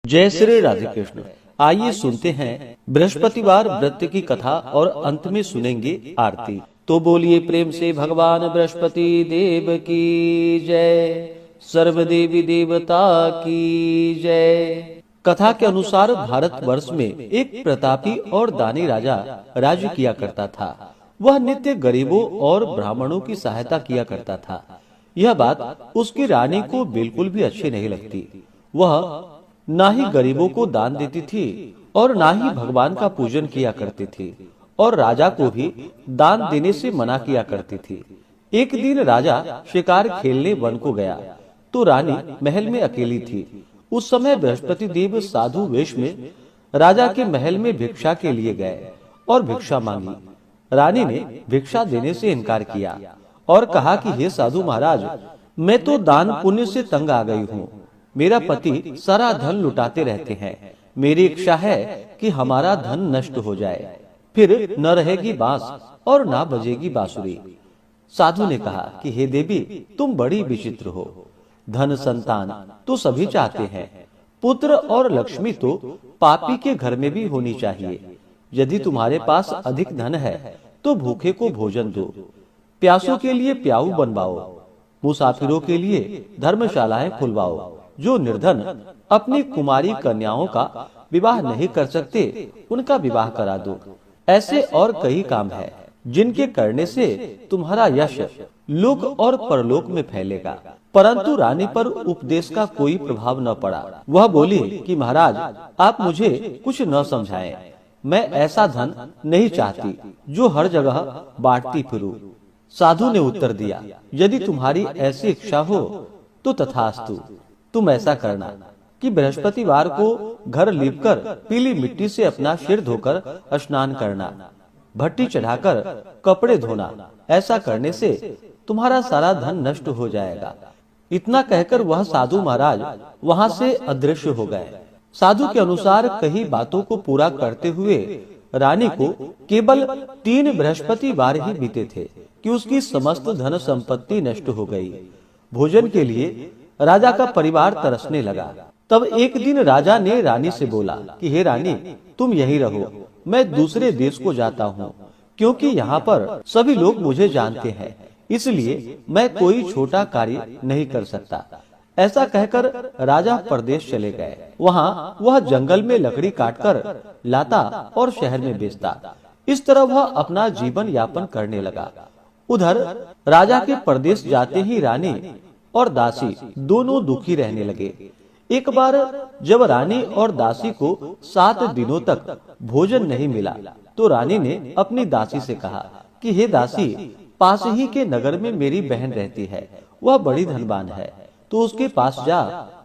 जय श्री राधे कृष्ण। आइए सुनते हैं बृहस्पतिवार व्रत की कथा और अंत में सुनेंगे आरती। तो बोलिए प्रेम से भगवान बृहस्पति देव की जय, सर्व देवी देवता की जय। कथा के अनुसार भारतवर्ष में एक प्रतापी और दानी राजा राज्य किया करता था। वह नित्य गरीबों और ब्राह्मणों की सहायता किया करता था। यह बात उसकी रानी को बिल्कुल भी अच्छी नहीं लगती। वह ना ही गरीबों को दान देती थी और ना ही भगवान का पूजन किया करती थी और राजा को भी दान देने से मना किया करती थी। एक दिन राजा शिकार खेलने वन को गया तो रानी महल में अकेली थी। उस समय बृहस्पति देव साधु वेश में राजा के महल में भिक्षा के लिए गए और भिक्षा मांगी। रानी ने भिक्षा देने से इनकार किया और कहा कि हे साधु महाराज, मैं तो दान पुण्य से तंग आ गई हूँ। मेरा पति सारा धन लुटाते रहते हैं। मेरी इच्छा है कि हमारा धन नष्ट हो जाए, फिर न रहेगी बांस और ना बजेगी बांसुरी। साधु ने कहा कि हे देवी, तुम बड़ी विचित्र हो। धन संतान तो सभी चाहते हैं, पुत्र और लक्ष्मी तो पापी के घर में भी होनी चाहिए। यदि तुम्हारे पास अधिक धन है तो भूखे को भोजन दो, प्यासों के लिए प्याऊ बनवाओ, मुसाफिरों के लिए धर्मशालाएं खुलवाओ। जो निर्धन अपनी कुमारी कन्याओं का विवाह नहीं कर सकते, उनका विवाह करा दो। ऐसे और कई काम है जिनके करने से तुम्हारा यश लोक और परलोक में फैलेगा। परंतु रानी पर उपदेश का कोई प्रभाव न पड़ा। वह बोली कि महाराज, आप मुझे कुछ न समझाएं। मैं ऐसा धन नहीं चाहती जो हर जगह बांटती फिरूं। साधु ने उत्तर दिया, यदि तुम्हारी ऐसी इच्छा हो तो तथास्तु। तुम ऐसा करना कि बृहस्पतिवार को घर लीपकर पीली मिट्टी से अपना सिर धोकर स्नान करना, भट्टी चढ़ाकर कपड़े धोना। ऐसा करने से तुम्हारा सारा धन नष्ट हो जाएगा। इतना कहकर वह साधु महाराज वहां से अदृश्य हो गए। साधु के अनुसार कई बातों को पूरा करते हुए रानी को केवल 3 बृहस्पतिवार ही बीते थे कि उसकी समस्त धन संपत्ति नष्ट हो गई। भोजन के लिए राजा का परिवार तरसने लगा। तब एक दिन राजा ने रानी से बोला कि हे रानी, तुम यहीं रहो, मैं दूसरे देश को जाता हूँ, क्योंकि यहाँ पर सभी लोग मुझे जानते हैं, इसलिए मैं कोई छोटा कार्य नहीं कर सकता। ऐसा कहकर राजा परदेश चले गए। वहाँ वह जंगल में लकड़ी काटकर लाता और शहर में बेचता। इस तरह वह अपना जीवन यापन करने लगा। उधर राजा के परदेश जाते ही रानी और दासी दोनों दुखी रहने लगे। एक बार जब रानी और दासी को 7 दिनों तक भोजन नहीं मिला तो रानी ने अपनी दासी से कहा कि हे दासी, पास ही के नगर में मेरी बहन रहती है, वह बड़ी धनवान है, तो उसके पास जा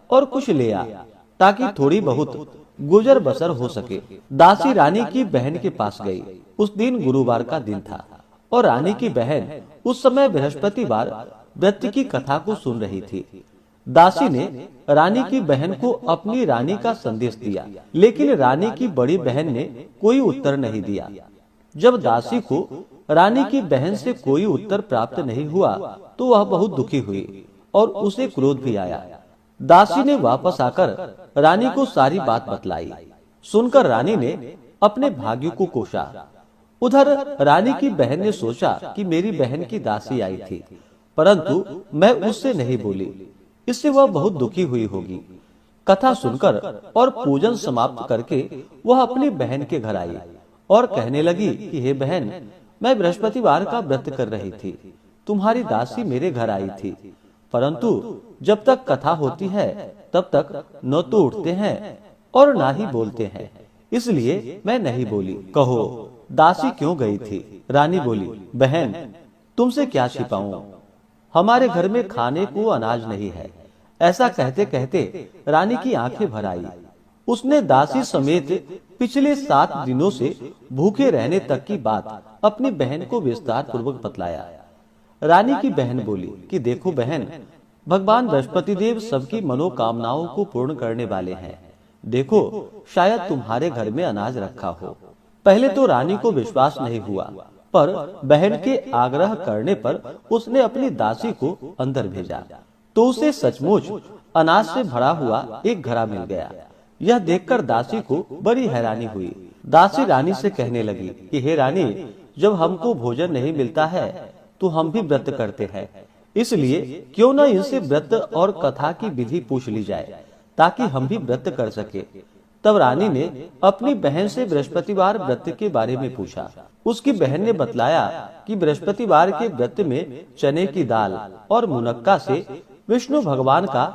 और कुछ ले आ, ताकि थोड़ी बहुत गुजर बसर हो सके। दासी रानी की बहन के पास गई। उस दिन गुरुवार का दिन था और रानी की बहन उस समय बृहस्पतिवार व्रत की कथा को सुन रही थी। दासी ने रानी की बहन को अपनी रानी का संदेश दिया, लेकिन रानी की बड़ी बहन ने कोई उत्तर नहीं दिया। जब दासी को रानी की बहन से कोई उत्तर प्राप्त नहीं हुआ तो वह बहुत दुखी हुई और उसे क्रोध भी आया। दासी ने वापस आकर रानी को सारी बात बतलाई। सुनकर रानी ने अपने भाग्य को कोसा। उधर रानी की बहन ने सोचा कि मेरी बहन की दासी आई थी, परंतु मैं उससे नहीं बोली, इससे वह बहुत दुखी हुई होगी। कथा सुनकर और पूजन समाप्त करके वह अपनी बहन के घर आई और कहने लगी कि हे बहन, मैं बृहस्पतिवार का व्रत कर रही थी, तुम्हारी दासी मेरे घर आई थी, परंतु जब तक कथा होती है तब तक न तो उठते हैं और ना ही बोलते हैं, इसलिए मैं नहीं बोली। कहो दासी क्यों गई थी? रानी बोली, बहन, तुमसे क्या छिपाऊं, हमारे घर में खाने को अनाज नहीं है। ऐसा कहते कहते रानी की आंखें भर आई। उसने दासी समेत पिछले 7 दिनों से भूखे रहने तक की बात अपनी बहन को विस्तार पूर्वक बतलाया। रानी की बहन बोली कि देखो बहन, भगवान बृहस्पति देव सबकी मनोकामनाओं को पूर्ण करने वाले हैं। देखो, शायद तुम्हारे घर में अनाज रखा हो। पहले तो रानी को विश्वास नहीं हुआ, पर बहन के आग्रह करने पर उसने अपनी दासी को अंदर भेजा तो उसे सचमुच अनाज से भरा हुआ एक घड़ा मिल गया। यह देखकर दासी को बड़ी हैरानी हुई। दासी रानी से कहने लगी कि हे रानी, जब हमको भोजन नहीं मिलता है तो हम भी व्रत करते हैं, इसलिए क्यों न इनसे व्रत और कथा की विधि पूछ ली जाए ताकि हम भी व्रत कर सके। तब रानी ने अपनी बहन से बृहस्पतिवार व्रत के बारे में पूछा। उसकी बहन ने बतलाया कि बृहस्पतिवार के व्रत में चने की दाल और मुनक्का से विष्णु भगवान का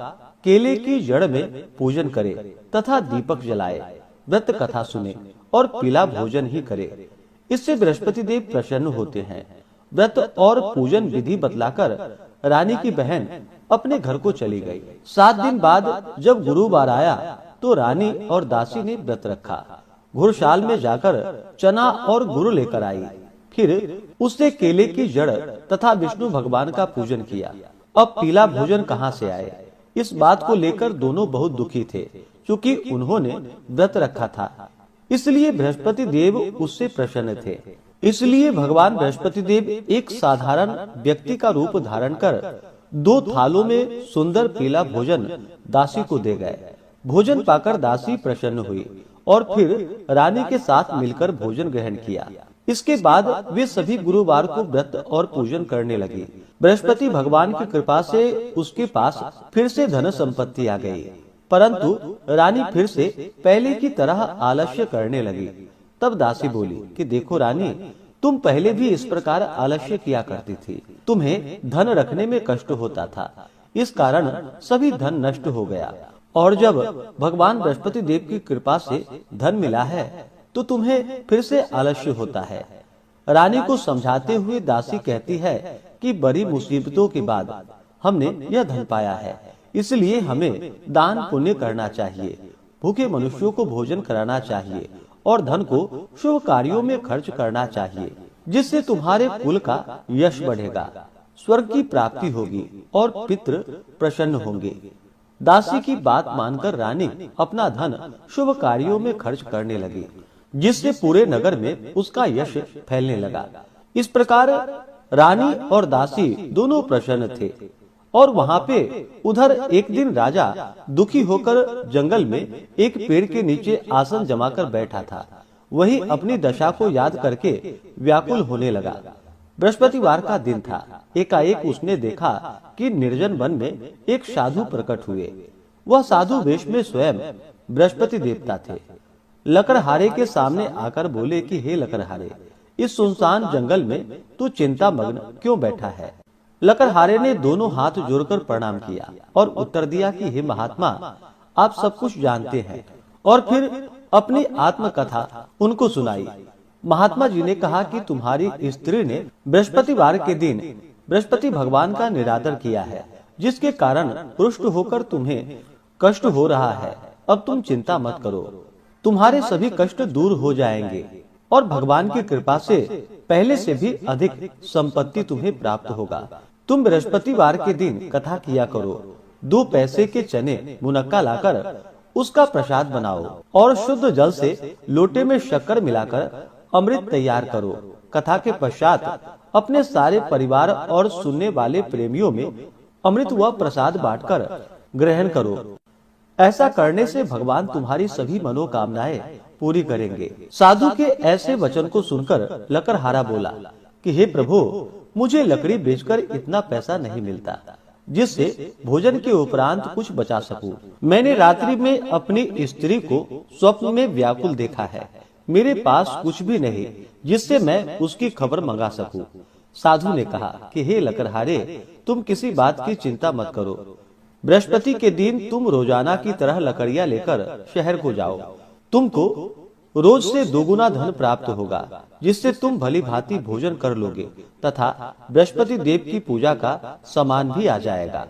केले की जड़ में पूजन करे तथा दीपक जलाए, व्रत कथा सुने और पीला भोजन ही करे। इससे बृहस्पति देव प्रसन्न होते हैं। व्रत और पूजन विधि बतलाकर रानी की बहन अपने घर को चली गई। 7 दिन बाद जब गुरुवार आया तो रानी और दासी ने व्रत रखा। घुड़शाल में जाकर चना और गुड़ लेकर आई, फिर उससे केले की जड़ तथा विष्णु भगवान का पूजन किया। अब पीला भोजन कहाँ से आए, इस बात को लेकर दोनों बहुत दुखी थे, क्योंकि उन्होंने व्रत रखा था, इसलिए बृहस्पति देव उससे प्रसन्न थे। इसलिए भगवान बृहस्पति देव एक साधारण व्यक्ति का रूप धारण कर 2 थालों में सुंदर पीला भोजन दासी को दे गए। भोजन पाकर दासी प्रसन्न हुई और फिर रानी के साथ मिलकर भोजन ग्रहण किया। इसके बाद वे सभी गुरुवार को व्रत और पूजन करने लगी। बृहस्पति भगवान की कृपा से उसके पास फिर से धन संपत्ति आ गई, परंतु रानी फिर से पहले की तरह आलस्य करने लगी। तब दासी बोली कि देखो रानी, तुम पहले भी इस प्रकार आलस्य किया करती थी। तुम्हें धन रखने में कष्ट होता था, इस कारण सभी धन नष्ट हो गया, और जब भगवान बृहस्पति देव की कृपा से धन मिला है तो तुम्हें फिर से आलस्य होता है। रानी को समझाते हुए दासी कहती है कि बड़ी मुसीबतों के बाद हमने यह धन पाया है, इसलिए हमें दान पुण्य करना चाहिए, भूखे मनुष्यों को भोजन कराना चाहिए और धन को शुभ कार्यों में खर्च करना चाहिए, जिससे तुम्हारे कुल का यश बढ़ेगा, स्वर्ग की प्राप्ति होगी और पितृ प्रसन्न होंगे। दासी की बात मानकर रानी अपना धन शुभ कार्यों में खर्च करने लगी, जिससे पूरे नगर में उसका यश फैलने लगा। इस प्रकार रानी और दासी दोनों प्रसन्न थे। और वहाँ पे उधर एक दिन राजा दुखी होकर जंगल में एक पेड़ के नीचे आसन जमाकर बैठा था। वही अपनी दशा को याद करके व्याकुल होने लगा। बृहस्पतिवार का दिन था। एकाएक उसने देखा कि निर्जन वन में एक साधु प्रकट हुए। वह साधु वेश में स्वयं बृहस्पति देवता थे। लकड़हारे के सामने आकर बोले कि हे लकड़हारे, इस सुनसान जंगल में तू चिंता मग्न क्यों बैठा है? लकड़हारे ने दोनों हाथ जोड़कर प्रणाम किया और उत्तर दिया कि हे महात्मा, आप सब कुछ जानते हैं। और फिर अपनी आत्मकथा उनको सुनाई। महात्मा जी ने कहा कि तुम्हारी स्त्री ने बृहस्पतिवार के दिन बृहस्पति भगवान का निरादर किया है, जिसके कारण रुष्ट होकर तुम्हें कष्ट हो रहा है। अब तुम चिंता मत करो, तुम्हारे सभी कष्ट दूर हो जाएंगे और भगवान की कृपा से पहले से भी अधिक संपत्ति तुम्हें प्राप्त होगा। तुम बृहस्पतिवार के दिन कथा किया करो। 2 पैसे के चने मुनक्का लाकर उसका प्रसाद बनाओ और शुद्ध जल से लोटे में शक्कर मिलाकर अमृत तैयार करो। कथा के पश्चात अपने सारे परिवार और सुनने वाले प्रेमियों में अमृत व प्रसाद बांटकर ग्रहण करो। ऐसा करने से भगवान तुम्हारी सभी मनोकामनाएं पूरी करेंगे। साधु के ऐसे वचन को सुनकर लकड़हारा बोला कि हे प्रभु, मुझे लकड़ी बेचकर इतना पैसा नहीं मिलता जिससे भोजन के उपरांत कुछ बचा सकूं। मैंने रात्रि में अपनी स्त्री को स्वप्न में व्याकुल देखा है। मेरे पास कुछ भी नहीं जिससे मैं उसकी खबर मंगा सकूं। साधु ने कहा कि हे लकड़हारे, तुम किसी बात की चिंता मत करो। बृहस्पति के दिन तुम रोजाना की तरह लकड़ियां लेकर शहर को जाओ। तुमको रोज से 2 गुना धन प्राप्त होगा, जिससे तुम भली भांति भोजन कर लोगे तथा बृहस्पति देव की पूजा का सामान भी आ जाएगा।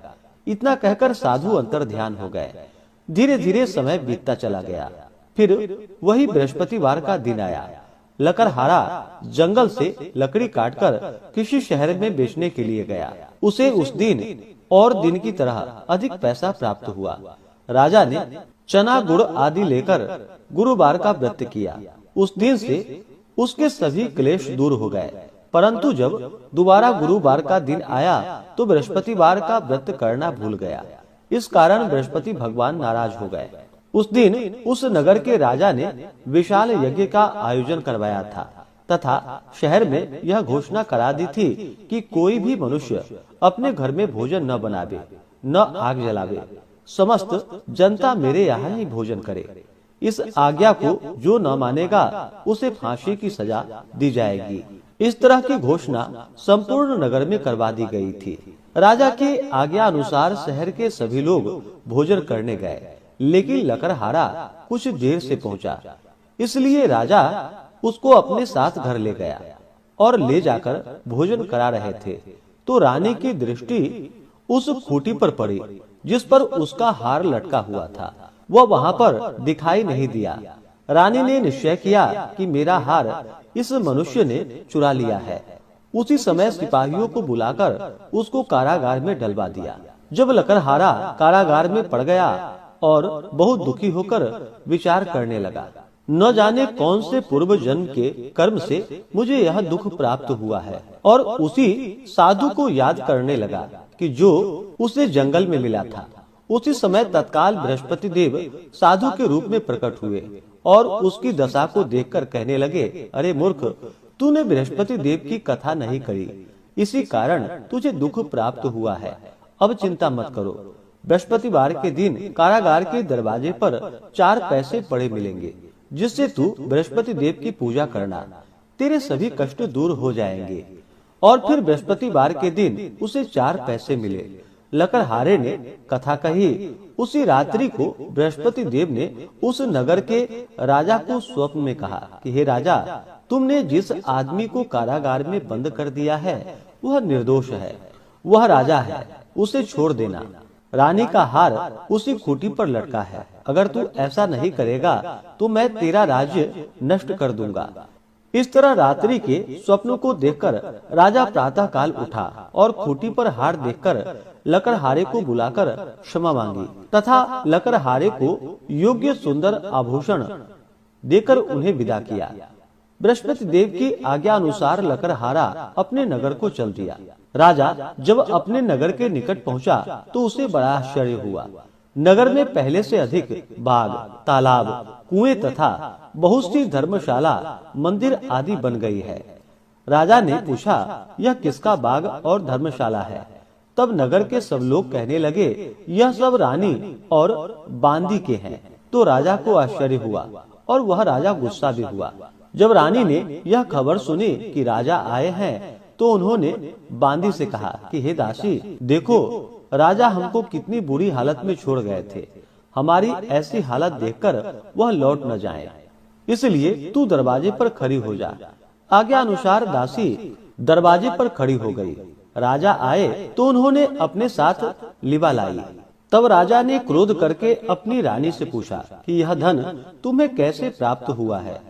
इतना कहकर साधु अंतर ध्यान हो गए। धीरे धीरे समय बीतता चला गया। फिर वही बृहस्पतिवार का दिन आया। लकड़हारा जंगल से लकड़ी काटकर किसी शहर में बेचने के लिए गया। उसे उस दिन और दिन की तरह अधिक पैसा प्राप्त हुआ। राजा ने चना गुड़ आदि लेकर गुरुवार का व्रत किया। उस दिन से उसके सभी क्लेश दूर हो गए। परंतु जब दोबारा गुरुवार का दिन आया तो बृहस्पतिवार का व्रत करना भूल गया। इस कारण बृहस्पति भगवान नाराज हो गए। उस दिन उस नगर के राजा ने विशाल यज्ञ का आयोजन करवाया था तथा शहर में यह घोषणा करा दी थी कि कोई भी मनुष्य अपने घर में भोजन न बनावे, न आग जलावे। समस्त जनता मेरे यहाँ ही भोजन करे। इस आज्ञा को जो न मानेगा उसे फांसी की सजा दी जाएगी। इस तरह की घोषणा संपूर्ण नगर में करवा दी गई थी। राजा के आज्ञा अनुसार शहर के सभी लोग भोजन करने गए, लेकिन लकड़हारा कुछ देर से पहुंचा, इसलिए राजा उसको अपने साथ घर ले गया और ले जाकर भोजन करा रहे थे तो रानी की दृष्टि उस खूंटी पर पड़ी जिस पर उसका हार लटका हुआ था। वह वहां पर दिखाई नहीं दिया। रानी ने निश्चय किया कि मेरा हार इस मनुष्य ने चुरा लिया है। उसी समय सिपाहियों को बुलाकर उसको कारागार में डलवा दिया। जब लकड़हारा कारागार में पड़ गया और बहुत दुखी होकर विचार करने लगा, न जाने कौन से पूर्व जन्म के कर्म से मुझे यह दुख प्राप्त हुआ है, और उसी साधु को याद करने लगा कि जो उसे जंगल में मिला था। उसी समय तत्काल बृहस्पति देव साधु के रूप में प्रकट हुए और उसकी दशा को देखकर कहने लगे, अरे मूर्ख, तूने बृहस्पति देव की कथा नहीं करी, इसी कारण तुझे दुख प्राप्त हुआ है। अब चिंता मत करो, बृहस्पतिवार के दिन कारागार के दरवाजे पर 4 पैसे पड़े मिलेंगे, जिससे तू बृहस्पति देव की पूजा करना, तेरे सभी कष्ट दूर हो जाएंगे। और फिर बृहस्पतिवार के दिन उसे 4 पैसे मिले। लकड़हारे ने कथा कही। उसी रात्रि को बृहस्पति देव ने उस नगर के राजा को स्वप्न में कहा कि हे राजा, तुमने जिस आदमी को कारागार में बंद कर दिया है वह निर्दोष है, वह राजा है, उसे छोड़ देना। रानी का हार उसी खूंटी पर लटका है। अगर तू ऐसा नहीं करेगा तो मैं तेरा राज्य नष्ट कर दूंगा। इस तरह रात्रि के स्वप्न को देखकर राजा प्रातः काल उठा और खूंटी पर हार देखकर लकड़हारे को बुलाकर क्षमा मांगी तथा लकड़हारे को योग्य सुंदर आभूषण देकर उन्हें विदा किया। बृहस्पति देव की आज्ञा अनुसार लकड़हारा अपने नगर को चल दिया। राजा जब अपने नगर के निकट पहुंचा तो उसे बड़ा आश्चर्य हुआ। नगर में पहले से अधिक बाग, तालाब, कुएं तथा बहुत सी धर्मशाला, मंदिर आदि बन गई है। राजा ने पूछा, यह किसका बाग और धर्मशाला है? तब नगर के सब लोग कहने लगे, यह सब रानी और बांदी के हैं। तो राजा को आश्चर्य हुआ और वह राजा गुस्सा भी हुआ। जब रानी ने यह खबर सुनी कि राजा आए हैं तो उन्होंने बांदी से कहा कि हे दासी, देखो राजा हमको कितनी बुरी हालत में छोड़ गए थे। हमारी ऐसी हालत देखकर वह लौट न जाए, इसलिए तू दरवाजे पर खड़ी हो जा। आज्ञा अनुसार दासी दरवाजे पर खड़ी हो गई। राजा आए तो उन्होंने अपने साथ लिवा लाई। तब राजा ने क्रोध करके अपनी रानी से पूछा कि यह धन तुम्हें कैसे प्राप्त हुआ है?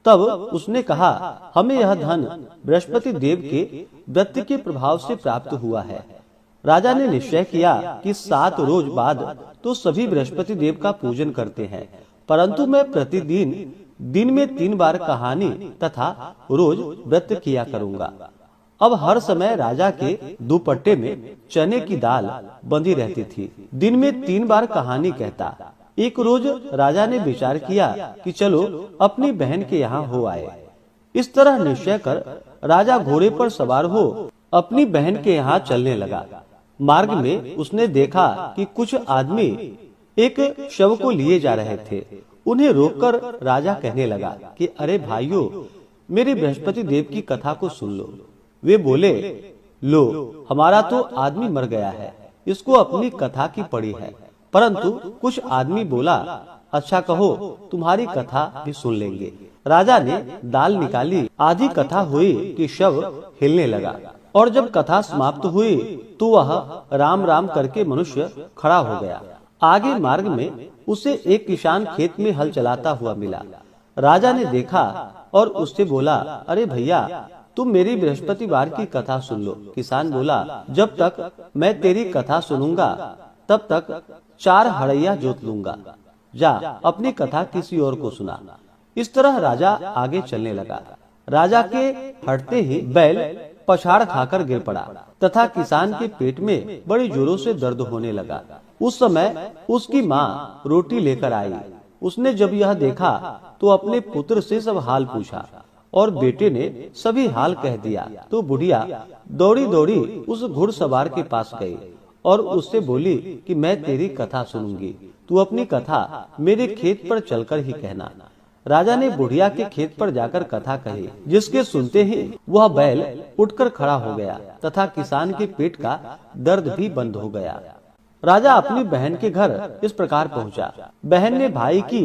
तब उसने कहा, हमें यह धन बृहस्पति देव के व्रत के प्रभाव से प्राप्त हुआ है। राजा ने निश्चय किया कि 7 रोज बाद तो सभी बृहस्पति देव का पूजन करते हैं, परंतु मैं प्रतिदिन दिन में 3 बार कहानी तथा रोज व्रत किया करूंगा। अब हर समय राजा के दुपट्टे में चने की दाल बंधी रहती थी। दिन में 3 बार कहानी कहता। एक रोज राजा ने विचार किया कि चलो अपनी बहन के यहाँ हो आए। इस तरह निश्चय कर राजा घोड़े पर सवार हो अपनी बहन के यहाँ चलने लगा। मार्ग में उसने देखा कि कुछ आदमी एक शव को लिए जा रहे थे। उन्हें रोककर राजा कहने लगा कि अरे भाइयों, मेरे बृहस्पति देव की कथा को सुन लो। वे बोले, लो, हमारा तो आदमी मर गया है, इसको अपनी कथा की पड़ी है। परंतु कुछ आदमी बोला, अच्छा कहो, तुम्हारी कथा भी सुन लेंगे। राजा ने दाल निकाली। आधी कथा हुई कि शव हिलने लगा, और जब कथा समाप्त हुई तो वह राम राम करके मनुष्य खड़ा हो गया। आगे मार्ग में उसे एक किसान खेत में हल चलाता हुआ मिला। राजा ने देखा और उससे बोला, अरे भैया, तुम मेरी बृहस्पतिवार की कथा सुन लो। किसान बोला, जब तक मैं तेरी कथा सुनूंगा तब तक 4 हड़ैया जोत लूंगा। जा अपनी कथा किसी और को सुना। इस तरह राजा आगे चलने लगा। राजा के हटते ही बैल पछाड़ खाकर गिर पड़ा तथा किसान के पेट में बड़ी जोरों से दर्द होने लगा। उस समय उसकी माँ रोटी लेकर आई। उसने जब यह देखा तो अपने पुत्र से सब हाल पूछा और बेटे ने सभी हाल कह दिया। तो बुढ़िया दौड़ी दौड़ी उस घुड़सवार के पास गई और उससे बोली कि मैं तेरी कथा सुनूंगी, तू अपनी कथा मेरे खेत पर चलकर ही कहना। राजा ने बुढ़िया के खेत पर जाकर कथा कही, जिसके सुनते ही वह बैल उठकर खड़ा हो गया तथा किसान के पेट का दर्द भी बंद हो गया। राजा अपनी बहन के घर इस प्रकार पहुंचा। बहन ने भाई की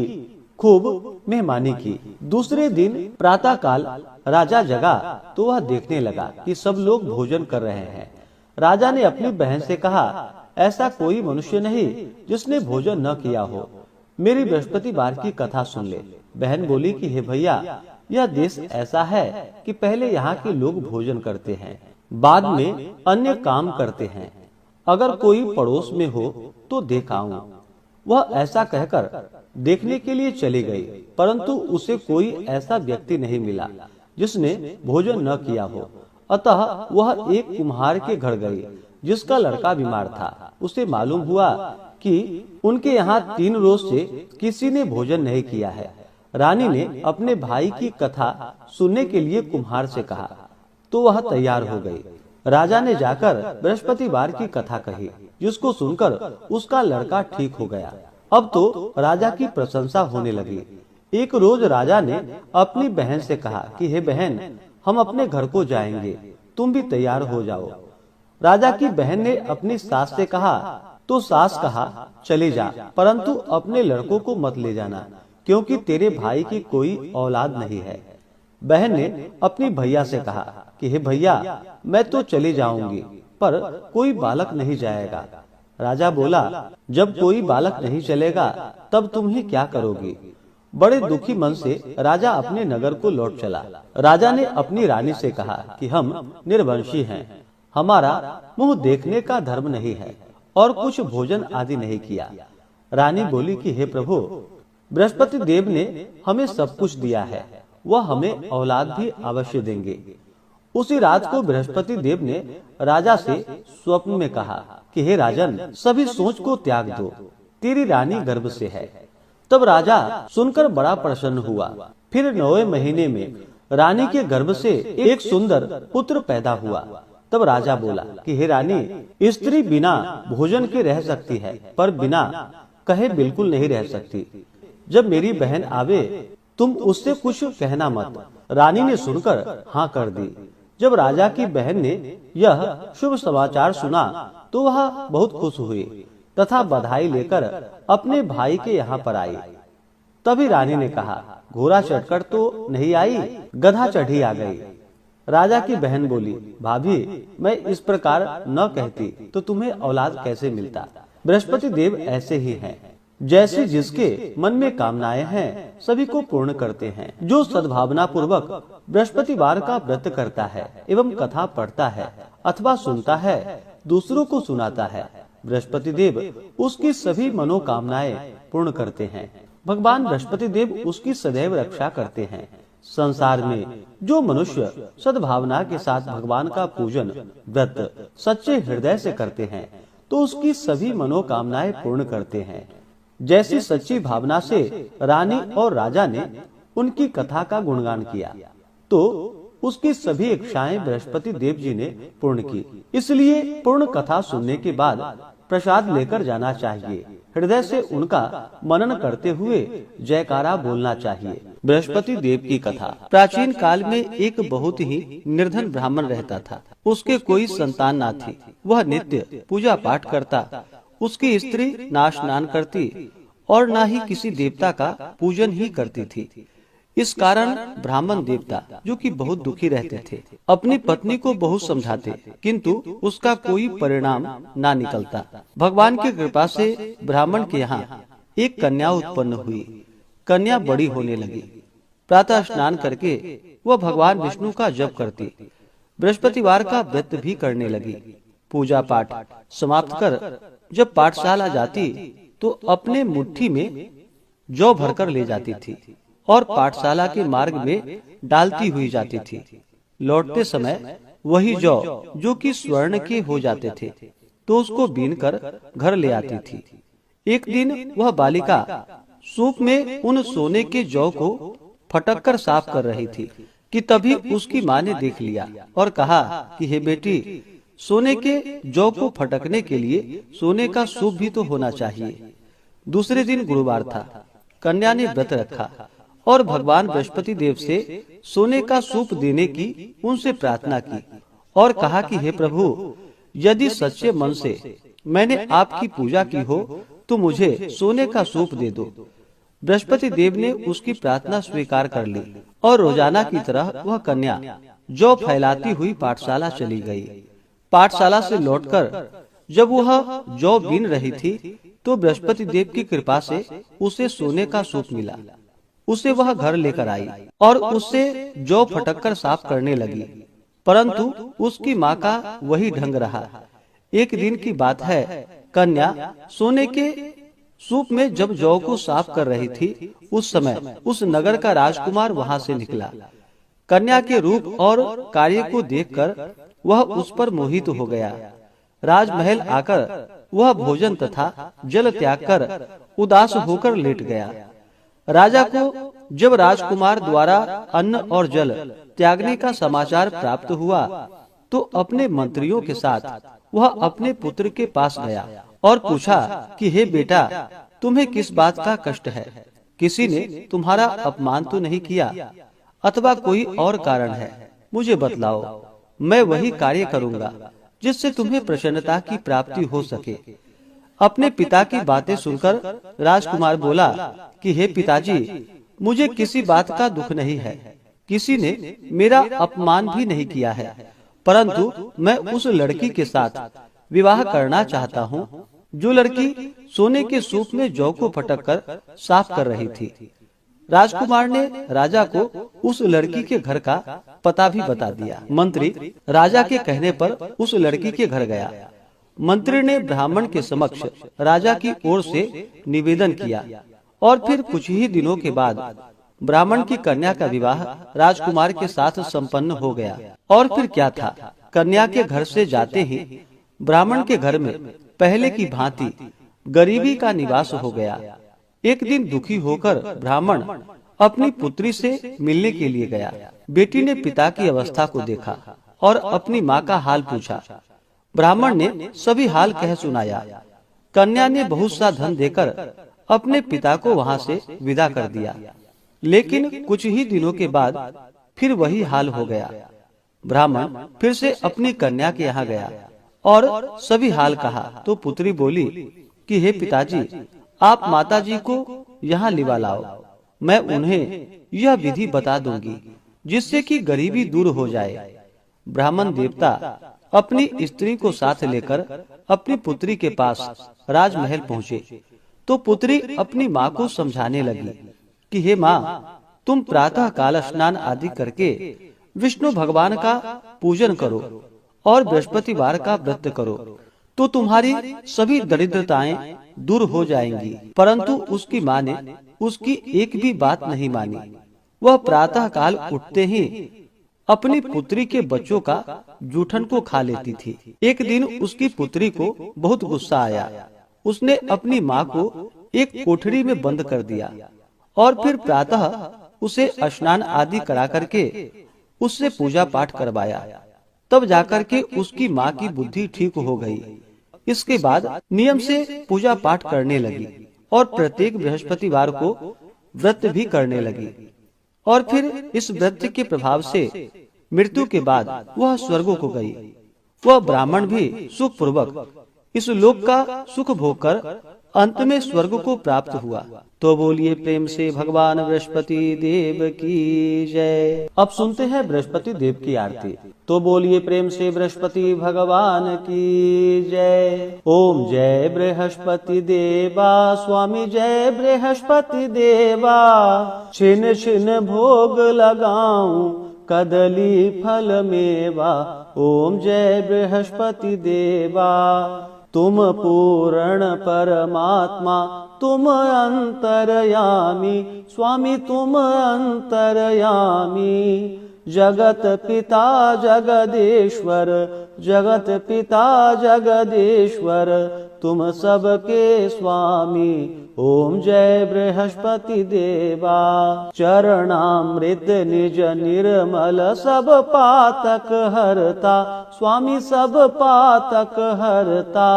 खूब मेहमानी की। दूसरे दिन प्रातः काल राजा जगा तो वह देखने लगा कि सब लोग भोजन कर रहे हैं। राजा ने अपनी बहन से कहा, ऐसा कोई मनुष्य नहीं जिसने भोजन न किया हो, मेरी बृहस्पतिवार की कथा सुन ले। बहन बोली कि हे भैया, यह देश ऐसा है कि पहले यहाँ के लोग भोजन करते हैं, बाद में अन्य काम करते हैं। अगर कोई पड़ोस में हो तो देखाऊं। वह ऐसा कहकर देखने के लिए चली गई, परंतु उसे कोई ऐसा व्यक्ति नहीं मिला जिसने भोजन न किया हो। अतः वह एक कुम्हार के घर गई जिसका लड़का बीमार था। उसे मालूम हुआ कि उनके यहाँ 3 रोज से किसी ने भोजन नहीं किया है। रानी ने अपने भाई की कथा सुनने के लिए कुम्हार से कहा तो वह तैयार हो गई। राजा ने जाकर बृहस्पतिवार की कथा कही, जिसको सुनकर उसका लड़का ठीक हो गया। अब तो राजा की प्रशंसा होने लगी। एक रोज राजा ने अपनी बहन से कहा कि हे बहन, हम अपने घर को जाएंगे, तुम भी तैयार हो जाओ। राजा की बहन ने अपनी सास से कहा तो सास कहा, चले जा, परंतु अपने लड़कों को मत ले जाना, क्योंकि तेरे भाई की कोई औलाद नहीं है। बहन ने अपनी भैया से कहा कि हे भैया, मैं तो चली जाऊंगी, पर कोई बालक नहीं जाएगा। राजा बोला, जब कोई बालक नहीं चलेगा तब तुम ही क्या करोगी। बड़े दुखी मन से राजा अपने नगर को लौट चला। राजा ने अपनी रानी से कहा कि हम निर्वंशी हैं, हमारा मुंह देखने का धर्म नहीं है और कुछ भोजन आदि नहीं किया। रानी बोली कि हे प्रभु, बृहस्पति देव ने हमें सब कुछ दिया है, वह हमें औलाद भी अवश्य देंगे। उसी रात को बृहस्पति देव ने राजा से स्वप्न में कहा कि हे राजन, सभी सोच को त्याग दो, तेरी रानी गर्भ से है। तब राजा सुनकर बड़ा प्रसन्न हुआ। फिर 9वें महीने में रानी के गर्भ से एक सुंदर पुत्र पैदा हुआ। तब राजा बोला कि हे रानी, स्त्री बिना भोजन के रह सकती है, पर बिना कहे बिल्कुल नहीं रह सकती। जब मेरी बहन आवे तुम उससे कुछ कहना मत। रानी ने सुनकर हाँ कर दी। जब राजा की बहन ने यह शुभ समाचार सुना तो वह बहुत खुश हुई तथा बधाई लेकर अपने भाई के यहाँ पर आई। तभी रानी ने कहा, घोड़ा चढ़कर तो नहीं आई, गधा चढ़ी आ गई। राजा की बहन बोली, भाभी, मैं इस प्रकार न कहती तो तुम्हें औलाद कैसे मिलता। बृहस्पति देव ऐसे ही हैं, जैसे जिसके मन में कामनाएं हैं सभी को पूर्ण करते हैं। जो सद्भावना पूर्वक बृहस्पतिवार का व्रत करता है एवं कथा पढ़ता है अथवा सुनता है, दूसरों को सुनाता है, बृहस्पति देव उसकी सभी मनोकामनाएं पूर्ण करते हैं। भगवान बृहस्पति देव उसकी सदैव रक्षा करते हैं। संसार में जो मनुष्य सद्भावना के साथ भगवान का पूजन व्रत सच्चे हृदय से करते हैं तो उसकी सभी मनोकामनाएं पूर्ण करते हैं। जैसी सच्ची भावना से रानी और राजा ने उनकी कथा का गुणगान किया तो उसकी सभी इच्छाएं बृहस्पति देव जी ने पूर्ण की। इसलिए पूर्ण कथा सुनने के बाद प्रसाद लेकर जाना चाहिए। हृदय से उनका मनन करते हुए जयकारा बोलना चाहिए। बृहस्पति देव की कथा। प्राचीन काल में एक बहुत ही निर्धन ब्राह्मण रहता था। उसके कोई संतान ना थी। वह नित्य पूजा पाठ करता। उसकी स्त्री ना स्नान करती और ना ही किसी देवता का पूजन ही करती थी। इस कारण ब्राह्मण देवता, जो कि बहुत दुखी रहते थे, अपनी पत्नी को बहुत समझाते, किंतु उसका कोई परिणाम ना निकलता। भगवान की कृपा से ब्राह्मण के यहाँ एक कन्या उत्पन्न हुई। कन्या बड़ी होने लगी। प्रातः स्नान करके वह भगवान विष्णु का जप करती, बृहस्पतिवार का व्रत भी करने लगी। पूजा पाठ समाप्त कर जब पाठशाला जाती तो अपने मुट्ठी में जौ भरकर ले जाती थी और पाठशाला के मार्ग में डालती हुई जाती थी। लौटते समय वही जौ, जो कि स्वर्ण के हो जाते थे, तो उसको बीनकर घर ले आती थी। एक दिन वह बालिका सूप में उन सोने के जौ को फटक कर साफ कर रही थी कि तभी उसकी माँ ने देख लिया और कहा कि हे बेटी, सोने के जौ को फटकने के लिए सोने का सूप भी तो होना चाहिए। दूसरे दिन गुरुवार था। कन्या ने व्रत रखा और भगवान बृहस्पति देव से सोने का सूप देने की उनसे प्रार्थना की और कहा कि हे प्रभु, यदि सच्चे मन से मैंने आपकी पूजा की हो तो मुझे सोने का सूप दे दो। बृहस्पति देव ने उसकी प्रार्थना स्वीकार कर ली और रोजाना की तरह वह कन्या जौ फैलाती हुई पाठशाला चली गई। पाठशाला से लौटकर जब वह जौ बीन रही थी तो बृहस्पति देव की कृपा से उसे सोने का सूप मिला। उसे वह घर लेकर आई और उससे जौ फटककर साफ करने लगी, परंतु उसकी माँ का वही ढंग रहा। एक दिन की बात है, कन्या सोने के सूप में जब जौ को साफ कर रही थी, उस समय उस नगर का राजकुमार वहां से निकला। कन्या के रूप और कार्य को देखकर वह उस पर मोहित हो गया। राजमहल आकर वह भोजन तथा जल त्याग कर उदास होकर लेट गया। राजा को जब राजकुमार द्वारा अन्न और जल त्यागने का समाचार प्राप्त हुआ तो अपने मंत्रियों के साथ वह अपने पुत्र के पास गया और पूछा कि हे बेटा, तुम्हें किस बात का कष्ट है? किसी ने तुम्हारा अपमान तो नहीं किया अथवा कोई और कारण है? मुझे बतलाओ, मैं वही कार्य करूँगा जिससे तुम्हें प्रसन्नता की प्राप्ति हो सके। अपने पिता की बातें सुनकर राजकुमार बोला कि हे पिताजी, मुझे किसी बात का दुख नहीं है। किसी ने मेरा अपमान भी नहीं किया है, परंतु मैं उस लड़की के साथ विवाह करना चाहता हूँ जो लड़की सोने के सूप में जौ को फटककर साफ कर रही थी। राजकुमार ने राजा को उस लड़की के घर का पता भी बता दिया। मंत्री राजा के कहने पर उस लड़की के घर गया। मंत्री ने ब्राह्मण के समक्ष राजा की ओर से निवेदन किया और फिर कुछ ही दिनों के बाद ब्राह्मण की कन्या का विवाह राजकुमार के साथ संपन्न हो गया। और फिर क्या था, कन्या के घर से जाते ही ब्राह्मण के घर में पहले की भांति गरीबी का निवास हो गया। एक दिन दुखी होकर ब्राह्मण अपनी पुत्री से मिलने के लिए गया। बेटी ने पिता की अवस्था को देखा और अपनी माँ का हाल पूछा। ब्राह्मण ने सभी हाल कह सुनाया। कन्या ने बहुत सा धन देकर अपने पिता को वहाँ से विदा कर दिया, लेकिन कुछ ही दिनों के बाद फिर वही हाल हो गया। ब्राह्मण फिर से अपनी कन्या के यहाँ गया और सभी हाल कहा तो पुत्री बोली कि हे पिताजी, आप माताजी को यहाँ लिवा लाओ। मैं उन्हें यह विधि बता दूंगी जिससे कि गरीबी दूर हो जाए। ब्राह्मण देवता अपनी स्त्री को साथ लेकर अपनी पुत्री के पास राजमहल पहुँचे तो पुत्री अपनी माँ को समझाने लगी कि हे माँ, तुम प्रातः काल स्नान आदि करके विष्णु भगवान का पूजन करो और बृहस्पतिवार का व्रत करो तो तुम्हारी सभी दरिद्रताएं दूर हो जाएंगी। परंतु उसकी माँ ने उसकी एक भी बात नहीं मानी। वह प्रातः काल उठते ही अपनी पुत्री के बच्चों का जूठन को खा लेती थी। एक दिन उसकी पुत्री को बहुत गुस्सा आया। उसने अपनी माँ को एक कोठरी में बंद कर दिया और फिर प्रातः उसे स्नान आदि करा करके उससे पूजा पाठ करवाया। तब जाकर के उसकी माँ की बुद्धि ठीक हो गई। इसके बाद नियम से पूजा पाठ करने लगी और प्रत्येक बृहस्पतिवार को व्रत भी करने लगी। और फिर इस व्रत के प्रभाव से मृत्यु के बाद वह स्वर्ग को गई। वह ब्राह्मण भी सुख पूर्वक इस लोक का सुख भोग कर अंत में स्वर्ग को प्राप्त हुआ। तो बोलिए प्रेम से भगवान बृहस्पति देव की जय। अब सुनते हैं बृहस्पति देव की आरती। तो बोलिए प्रेम से बृहस्पति भगवान की जय। ओम जय बृहस्पति देवा, स्वामी जय बृहस्पति देवा। छिन छिन भोग लगाऊं कदली फल मेवा। ओम जय बृहस्पति देवा। तुम पूर्ण परमात्मा, तुम अंतरयामी, स्वामी तुम अंतरयामी। जगत पिता जगदीश्वर, जगत पिता जगदीश्वर, तुम सबके स्वामी। ओम जय बृहस्पति देवा। चरणामृत निज निर्मल सब पातक हरता, स्वामी सब पातक हरता।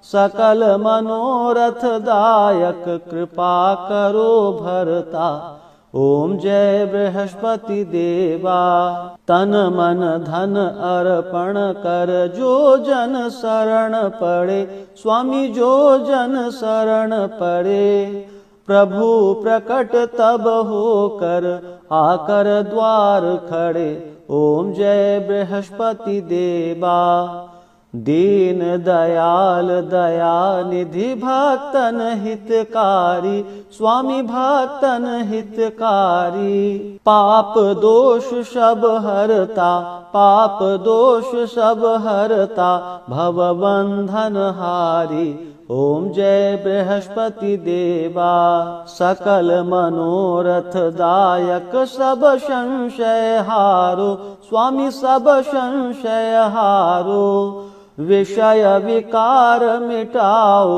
सकल मनोरथ दायक कृपा करो भरता। ओम जय बृहस्पति देवा। तन मन धन अर्पण कर जो जन शरण पड़े, स्वामी जो जन शरण पड़े। प्रभु प्रकट तब होकर आकर द्वार खड़े। ओम जय बृहस्पति देवा। दीन दयाल दया निधि भक्तन हितकारी, स्वामी भक्तन हितकारी। पाप दोष सब हरता, पाप दोष सब हरता, भव बंधन हारी। ओम जय बृहस्पति देवा। सकल मनोरथ दायक सब संशय हारो, स्वामी सब संशय हारो। विषय विकार मिटाओ,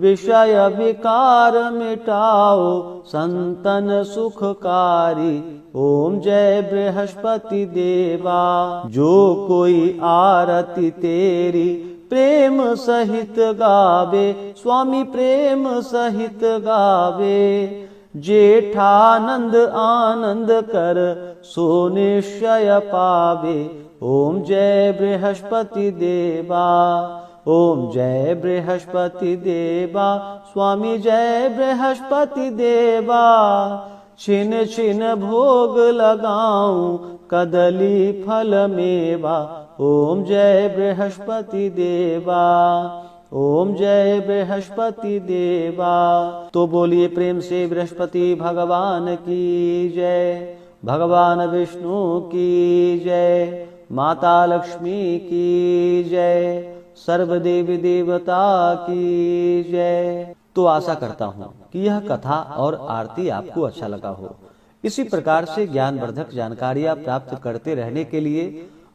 विषय विकार मिटाओ, संतन सुखकारी। ओम जय बृहस्पति देवा। जो कोई आरती तेरी प्रेम सहित गावे, स्वामी प्रेम सहित गावे। जेठानंद आनंद कर सो निश्चय पावे। ओम जय बृहस्पति देवा। ओम जय बृहस्पति देवा, स्वामी जय बृहस्पति देवा। छिन छिन भोग लगाऊं कदली फल मेवा। ओम जय बृहस्पति देवा। ओम जय बृहस्पति देवा। तो बोलिए प्रेम से बृहस्पति भगवान की जय, भगवान विष्णु की जय, माता लक्ष्मी की जय, सर्व देवी देवता की जय। तो आशा करता हूँ कि यह कथा और आरती आपको अच्छा लगा हो। इसी प्रकार से ज्ञानवर्धक जानकारियाँ प्राप्त करते रहने के लिए,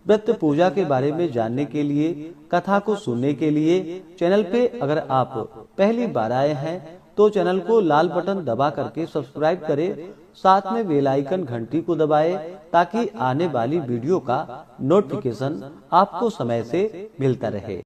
व्रत पूजा के बारे में जानने के लिए, कथा को सुनने के लिए चैनल पे अगर आप पहली बार आए हैं तो चैनल को लाल बटन दबा करके सब्सक्राइब करें, साथ में बेल आइकन घंटी को दबाएं ताकि आने वाली वीडियो का नोटिफिकेशन आपको समय से मिलता रहे।